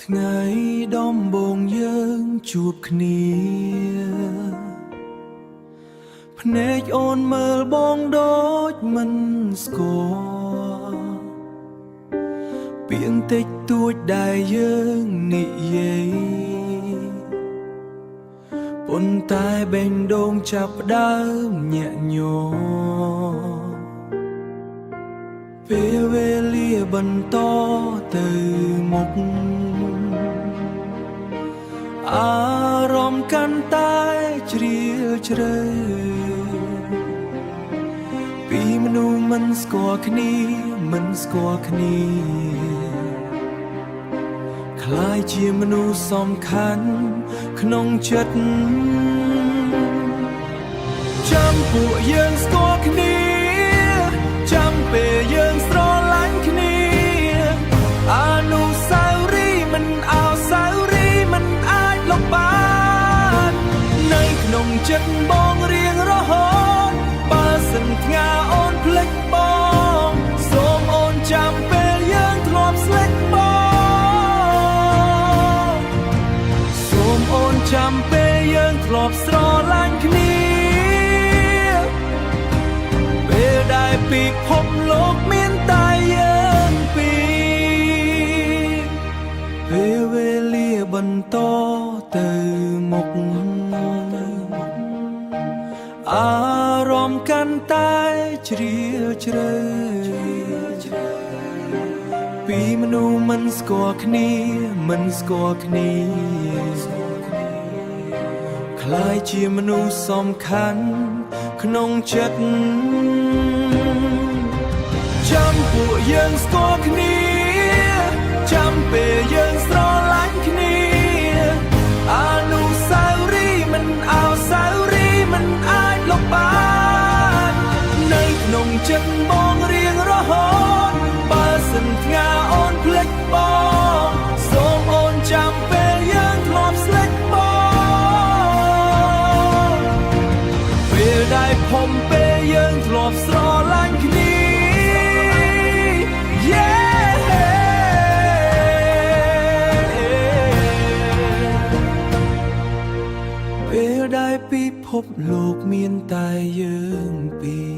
ថ្ងៃដំបូងយើងជួបគ្នាភ្នែកអូនមើលបងដូចមិនស្គាល់ពាក្យតិចតួចដែលយើងនិយាយប៉ុន្តែបេះដូងចាប់ផ្ដើមញាក់ញ័រពេលវេលាបន្តទៅមុខអារម្មណ៍កាន់តែជ្រាលជ្រៅពីមនុស្សមិនស្គាល់គ្នាមិនស្គាល់គ្នាคล้ายជាមនុស្សសំខាន់ក្នុងចិត្តចាំពួកយើងស្គាល់គ្នាចាំពេលយើងស្រឡាញ់គ្នាអនុស្សាវរីយ៍មិនអោសាវរីយ៍មិនអាចលុបបាននៅក្នុងចិត្តបងរៀងរហូតបើសិនថ្ងាអូនភ្លេចបងសូមអូនចាំពេលយើងធ្លាប់ស្លេចបងសូមអូនចាំពេលយើងធ្លាប់ស្រឡាញ់គ្នាពេលដែលពិភពលោកមានតែយើងពីរពេលវេលាបន្តទៅមុខអារម្មណ៍កាន់តែជ្រាលជ្រៅពីមនុស្សមិនស្គាល់គ្នាមិនស្គាល់គ្នាคล้ายជាមនុស្សសំខាន់ក្នុងចិត្តចាំពួកយើងស្គាល់គ្នាចាំពេលយើងស្រឡាញ់គ្នាអនុស្សាវរីយ៍មិនអោសាវរីយ៍មិនអាចលុបបាននៅក្នុងចិត្តបងរៀងរហូតបើសិនថ្ងាអូនភ្លេចបងសូមអូនចាំពេលយើងធ្លាប់ស្លេចបងពេលដែលផុំពេលយើងធ្លាប់ស្រឡាញ់គ្នាពេលដែលពិភពលោកមានតែយើងពីរ